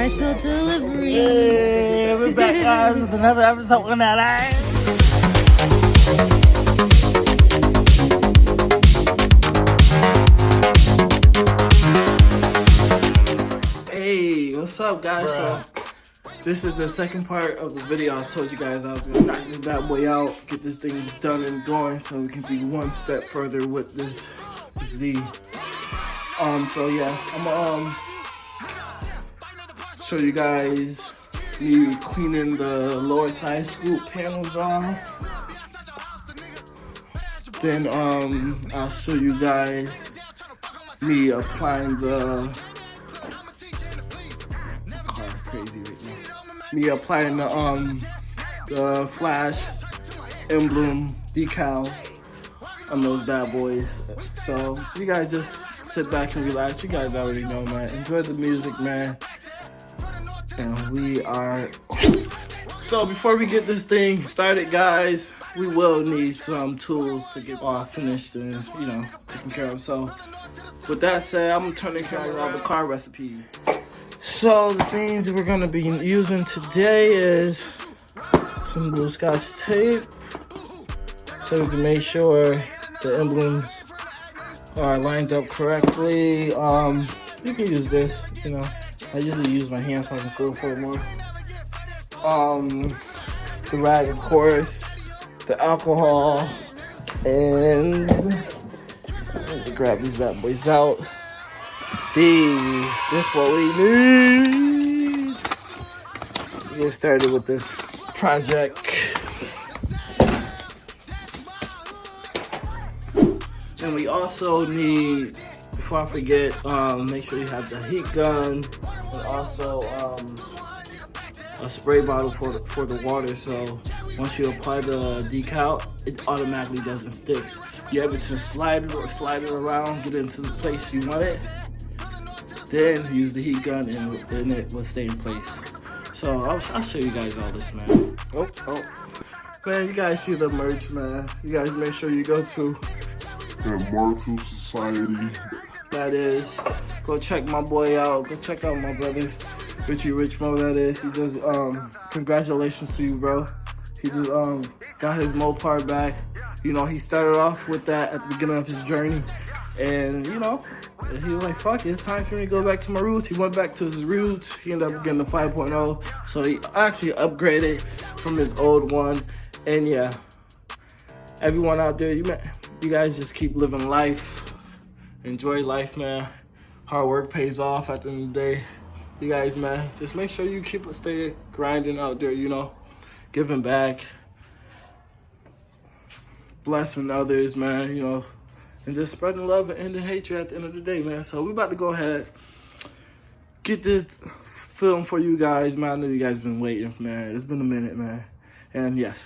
Special delivery. Yeah, we're back, guys, with another episode on that ass. Hey, what's up, guys? Bruh. So, this is the second part of the video. I told you guys I was gonna knock this bad boy out, get this thing done and going, so we can be one step further with this Z. So yeah, I'm gonna show you guys me cleaning the lower side scoop panels off. Then I'll show you guys me applying the car crazy right now. Me applying the flash emblem decal on those bad boys. So you guys just sit back and relax. You guys already know, man. Enjoy the music, man. And we are. So before we get this thing started, guys, we will need some tools to get all finished and, you know, taken care of. So with that said, I'm gonna turn the camera on the car recipes. So the things that we're gonna be using today is some blue Scotch tape, so we can make sure the emblems are lined up correctly. You can use this, you know. I usually use my hand so I can feel for it more. The rag, of course, the alcohol, and let me grab these bad boys out. This what we need. Get started with this project. And we also need, before I forget, make sure you have the heat gun and also a spray bottle for the water. So once you apply the decal, it automatically doesn't stick. You're able to slide it around, get it into the place you want it. Then use the heat gun and it will stay in place. So I'll show you guys all this, man. Oh, man, you guys see the merch, man. You guys make sure you go to The Immortal Society. That is. Go check my boy out. Go check out my brother, Richie Richmo, that is. He just, congratulations to you, bro. He just, got his Mopar back. You know, he started off with that at the beginning of his journey. And, you know, he was like, fuck it, it's time for me to go back to my roots. He went back to his roots. He ended up getting the 5.0. So he actually upgraded from his old one. And yeah, everyone out there, you guys just keep living life. Enjoy life, man. Hard work pays off at the end of the day. You guys, man, just make sure you stay grinding out there, you know, giving back, blessing others, man, you know, and just spreading love and ending hatred at the end of the day, man. So we're about to go ahead, get this film for you guys, man. I know you guys been waiting, man. It's been a minute, man. And yes.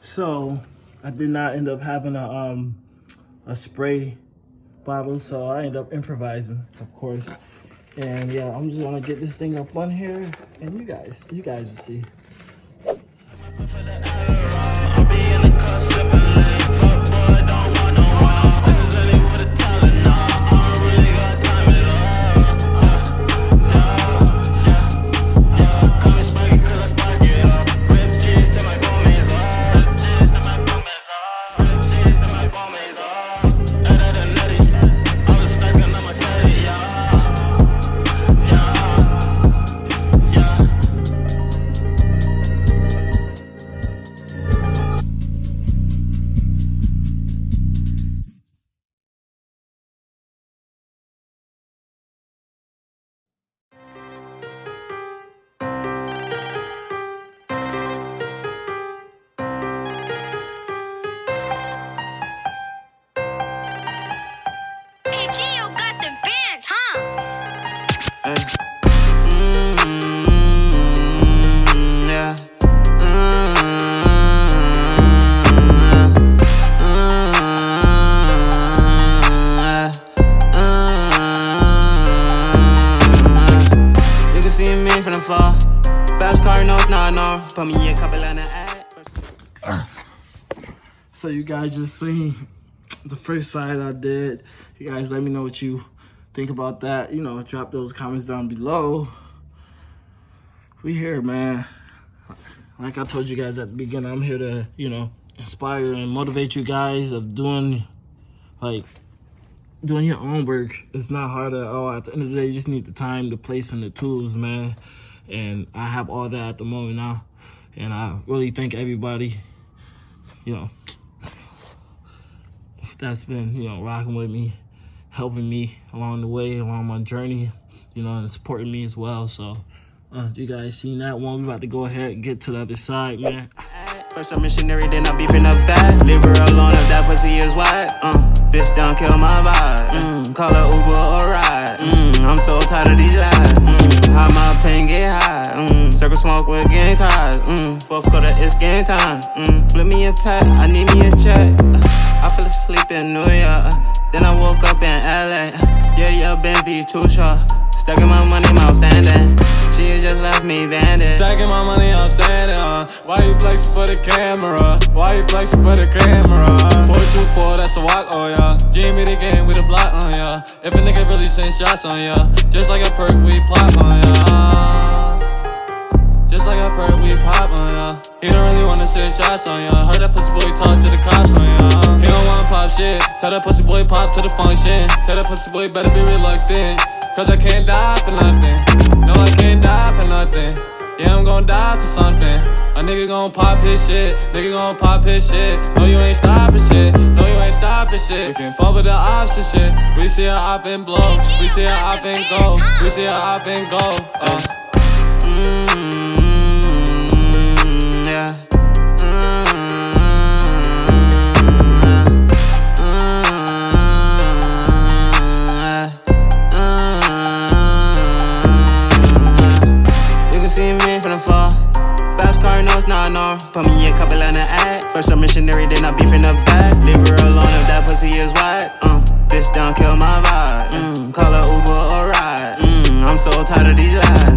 So I did not end up having a spray bottle, so I ended up improvising, of course. And yeah, I'm just gonna get this thing up on here, and you guys will see. So you guys just seen the first side I did. You guys let me know what you think about that. You know, drop those comments down below. We here, man. Like I told you guys at the beginning, I'm here to, you know, inspire and motivate you guys of doing your own work. It's not hard at all. At the end of the day, you just need the time, the place, and the tools, man. And I have all that at the moment now. And I really thank everybody, you know, that's been, you know, rocking with me, helping me along the way, along my journey, you know, and supporting me as well. So, you guys seen that one? We about to go ahead and get to the other side, man. First a missionary, then I beef in the back. Leave her alone if that pussy is wide. Bitch down, kill my vibe. Call her Uber or ride. I'm so tired of these lies. How my pain get high. Circle smoke with gang ties. Fourth quarter, it's game time. Flip me a pack, I need me a check. I fell asleep in New York. Then I woke up in LA. Yeah, Benz be too short. Stacking my money, I'm outstanding. She just left me banded. Stacking my money, outstanding. Why you flexing for the camera? Why you flexing for the camera? 424, that's a walk, oh yeah. Jimmy the game with a block, oh yeah. If a nigga really send shots on ya, just like a perk, we plot on ya. Just like a perk, we pop on ya. He don't really wanna send shots on ya. Heard that pussy boy talk to the cops on ya. He don't wanna pop shit. Tell that pussy boy pop to the function. Tell that pussy boy better be reluctant. Cause I can't die for nothing. No, I can't die for nothing. Yeah, I'm gon' die for something. A nigga gon' pop his shit. Nigga gon' pop his shit. No, you ain't stopping shit. No, you ain't stopping shit. We can fall with the ops and shit. We see her op and blow. We see her op and go. We see her op and go. Yeah. Put me a couple on the ad. First a missionary, then I beef in the back. Leave her alone if that pussy is wide. Bitch down, kill my vibe. Call her Uber or ride. I'm so tired of these lies.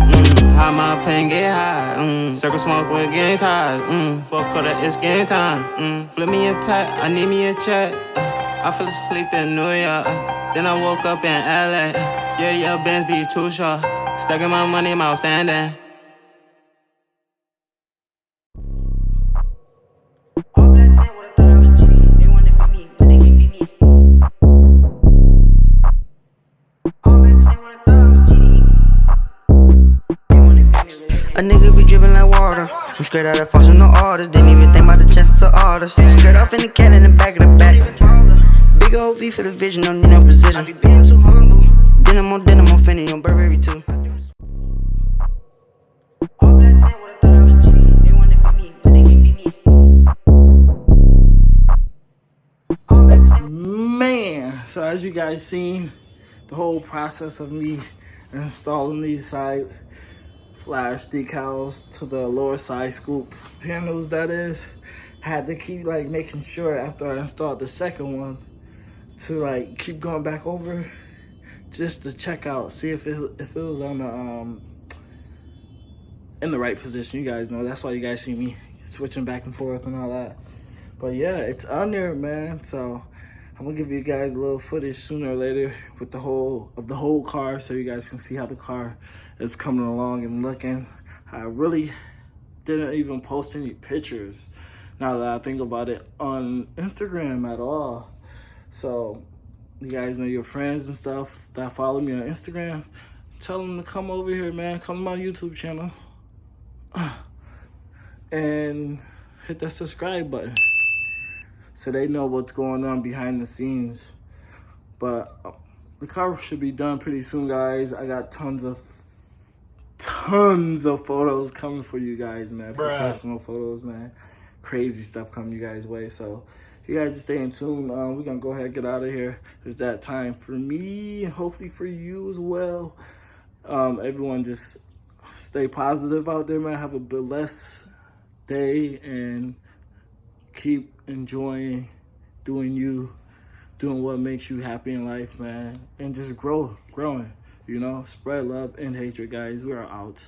How my pain get high. Circle smoke with gang ties. Fourth quarter, it's game time. Flip me a pack, I need me a check. I fell asleep in New York. Then I woke up in LA. Yeah, Benz be too short. Stacking my money, I'm outstanding. A nigga be dripping like water. I'm straight out of Fox from the orders. Didn't even think about the chances of orders. Skirt off in the cat in the back of the back. Big old V for the vision, don't need no precision. Denim on Fendi on Burberry too. All black 10 would've thought I was GD. They wanna be me, but they can't be me. Man, so as you guys seen, the whole process of me installing these side flash decals to the lower side scoop panels, that is, had to keep like making sure after I installed the second one to like keep going back over just to check out, see if it was on the in the right position. You guys know that's why you guys see me switching back and forth and all that. But yeah, it's on there, man. So I'm gonna give you guys a little footage sooner or later with the whole car, so you guys can see how the car is coming along and looking. I really didn't even post any pictures, now that I think about it, on Instagram at all. So you guys know your friends and stuff that follow me on Instagram, tell them to come over here, man. Come to my YouTube channel and hit that subscribe button so they know what's going on behind the scenes. But the car should be done pretty soon, guys. I got tons of photos coming for you guys, man. Professional photos, man. Crazy stuff coming you guys' way. So you guys just stay in tune. We're gonna go ahead and get out of here. It's that time for me, and hopefully for you as well. Everyone just stay positive out there, man. Have a blessed day and keep enjoying doing you, doing what makes you happy in life, man. And just growing, you know. Spread love and hatred, guys. We are out.